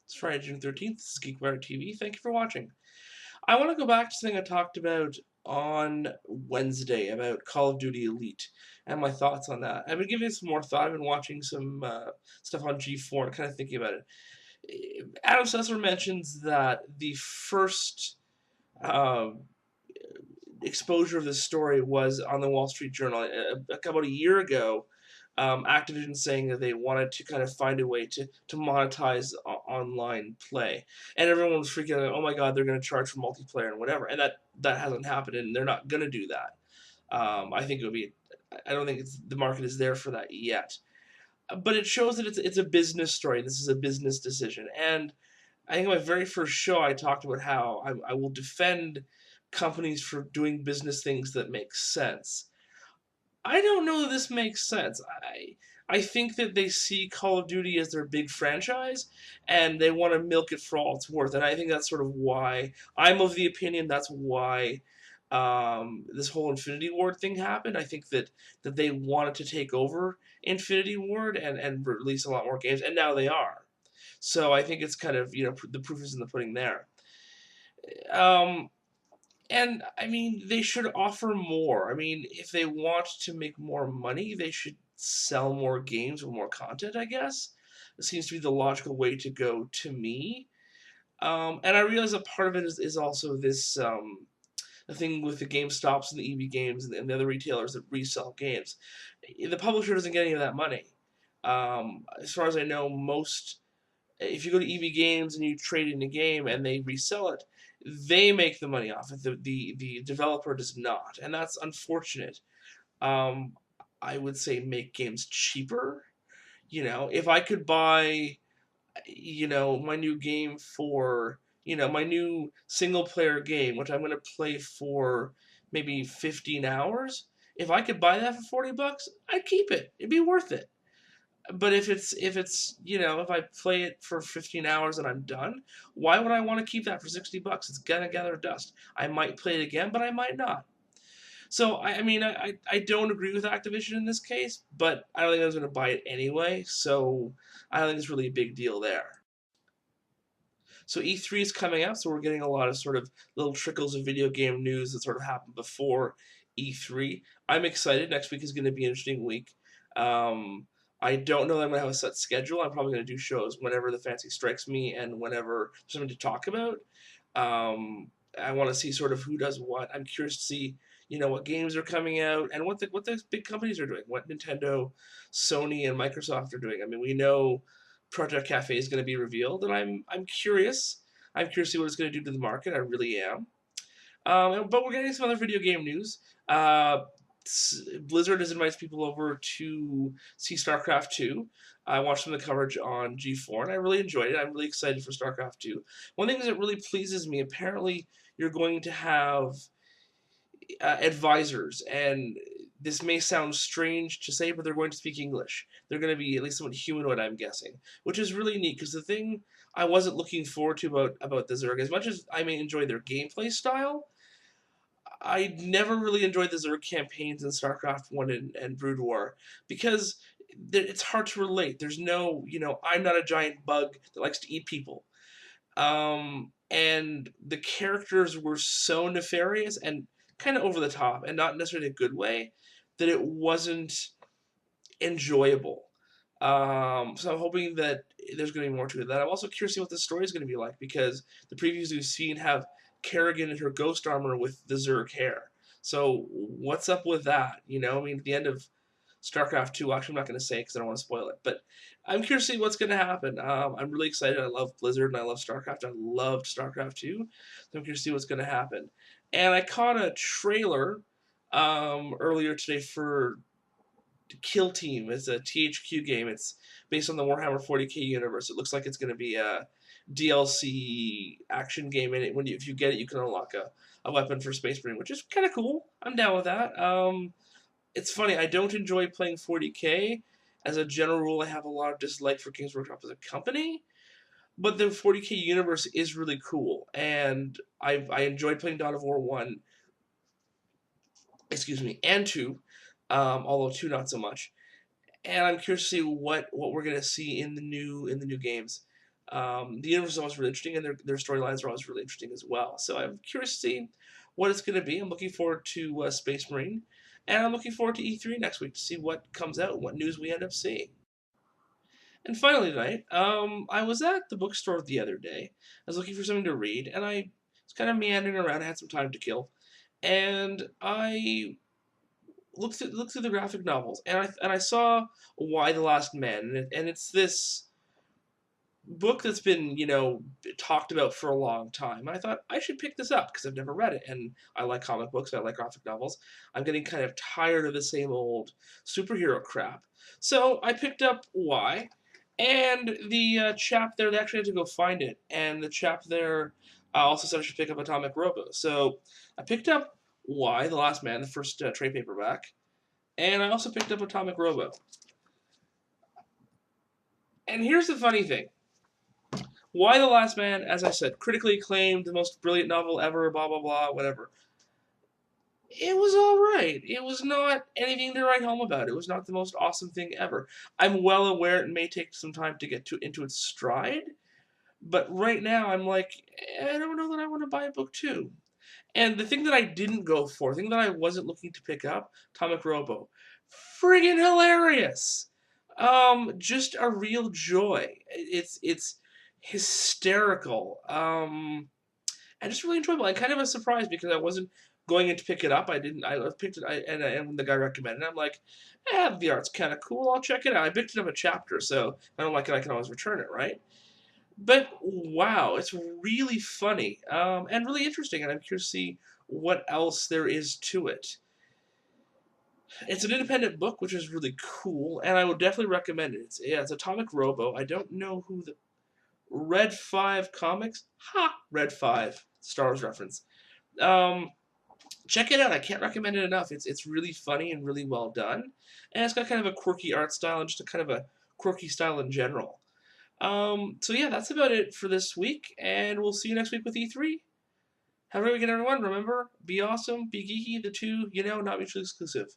It's Friday, June 13th. This is Geekwire TV. Thank you for watching. I want to go back to something I talked about on Wednesday about Call of Duty Elite and my thoughts on that. I've been giving it some more thought. I've been watching some stuff on G4 and kind of thinking about it. Adam Sessler mentions that the first uh, exposure of this story was on the Wall Street Journal about a year ago. Activision saying that they wanted to kind of find a way to monetize online play, and everyone was freaking out. Oh my God, they're going to charge for multiplayer and whatever, and that hasn't happened, and they're not going to do that. I think it would be. I don't think the market is there for that yet, but it shows that it's a business story. This is a business decision, and I think in my very first show I talked about how I will defend companies for doing business things that make sense. I don't know that this makes sense. I think that they see Call of Duty as their big franchise, and they want to milk it for all it's worth. And I think that's sort of why I'm of the opinion that's why this whole Infinity Ward thing happened. I think that they wanted to take over Infinity Ward and release a lot more games, and now they are. So I think it's kind of the proof is in the pudding there. Um, and I mean, they should offer more. I mean, if they want to make more money, they should sell more games with more content, I guess. It seems to be the logical way to go to me. And I realize a part of it is also this the thing with the GameStops and the EB Games and the other retailers that resell games. The publisher doesn't get any of that money. As far as I know, if you go to EB Games and you trade in a game and they resell it, they make the money off it. The developer does not, and that's unfortunate. Um, I would say make games cheaper. If I could buy, my new game for, my new single player game, which I'm going to play for maybe 15 hours. If I could buy that for $40, I'd keep it. It'd be worth it. But if I play it for 15 hours and I'm done, why would I want to keep that for $60? It's gonna gather dust. I might play it again, but I might not. So I mean I don't agree with Activision in this case, but I don't think I was gonna buy it anyway. So I don't think it's really a big deal there. So E3 is coming up, so we're getting a lot of sort of little trickles of video game news that sort of happened before E3. I'm excited. Next week is going to be an interesting week. Um, I don't know that I'm going to have a set schedule. I'm probably going to do shows whenever the fancy strikes me and whenever there's something to talk about. I want to see sort of who does what. I'm curious to see, what games are coming out and what the big companies are doing, what Nintendo, Sony, and Microsoft are doing. I mean, we know Project Cafe is going to be revealed, and I'm curious. I'm curious to see what it's going to do to the market. I really am. But we're getting some other video game news. Blizzard has invited people over to see StarCraft 2. I watched some of the coverage on G4, and I really enjoyed it. I'm really excited for StarCraft 2. One thing that really pleases me, apparently you're going to have advisors, and this may sound strange to say, but they're going to speak English. They're going to be at least somewhat humanoid, I'm guessing, which is really neat, because the thing I wasn't looking forward to about the Zerg, as much as I may enjoy their gameplay style, I never really enjoyed the Zerg campaigns in StarCraft 1 and Brood War, because it's hard to relate. There's no, I'm not a giant bug that likes to eat people. And the characters were so nefarious and kind of over the top, and not necessarily a good way, that it wasn't enjoyable. So I'm hoping that there's going to be more to it. That I'm also curious to see what the story is going to be like, because the previews we've seen have Kerrigan in her ghost armor with the Zerg hair. So what's up with that? I mean, at the end of StarCraft 2, actually, I'm not going to say because I don't want to spoil it, but I'm curious to see what's going to happen. I'm really excited. I love Blizzard and I love StarCraft. I loved StarCraft 2, so I'm curious to see what's going to happen. And I caught a trailer earlier today for Kill Team. It's a THQ game. It's based on the Warhammer 40k universe. It looks like it's going to be a DLC action game in it. If you get it, you can unlock a weapon for Space Marine, which is kind of cool. I'm down with that. It's funny, I don't enjoy playing 40k. As a general rule, I have a lot of dislike for Games Workshop as a company, but the 40k universe is really cool, and I enjoyed playing Dawn of War 1, and 2, although 2 not so much. And I'm curious to see what we're gonna see in the new games. The universe is always really interesting, and their storylines are always really interesting as well. So I'm curious to see what it's going to be. I'm looking forward to Space Marine, and I'm looking forward to E3 next week to see what comes out and what news we end up seeing. And finally tonight, I was at the bookstore the other day. I was looking for something to read, and I was kind of meandering around. I had some time to kill, and I looked through the graphic novels, and I saw Y the Last Man, and it's this book that's been, talked about for a long time. I thought I should pick this up because I've never read it, and I like comic books, I like graphic novels. I'm getting kind of tired of the same old superhero crap. So I picked up Y, and the chap there, they actually had to go find it, and the chap there also said I should pick up Atomic Robo. So I picked up Y, The Last Man, the first trade paperback, and I also picked up Atomic Robo. And here's the funny thing. Y the Last Man, as I said, critically acclaimed, the most brilliant novel ever, blah, blah, blah, whatever. It was alright. It was not anything to write home about. It was not the most awesome thing ever. I'm well aware it may take some time to get into its stride, but right now I'm like, I don't know that I want to buy a book too. And the thing that I didn't go for, the thing that I wasn't looking to pick up, Atomic Robo, friggin' hilarious. Just a real joy. It's hysterical. And just really enjoyable. And kind of a surprise because I wasn't going in to pick it up. I didn't. I picked it, and when the guy recommended it, I'm like, the art's kind of cool. I'll check it out. I picked it up a chapter, so if I don't like it, I can always return it, right? But wow, it's really funny and really interesting, and I'm curious to see what else there is to it. It's an independent book, which is really cool, and I would definitely recommend it. It's Atomic Robo. I don't know who the Red 5 Comics. Ha! Red 5. Star Wars reference. Um, Check it out. I can't recommend it enough. It's really funny and really well done, and it's got kind of a quirky art style and just a kind of a quirky style in general. So yeah, that's about it for this week, and we'll see you next week with E3. Have a great weekend, everyone. Remember, be awesome, be geeky. The two, not mutually exclusive.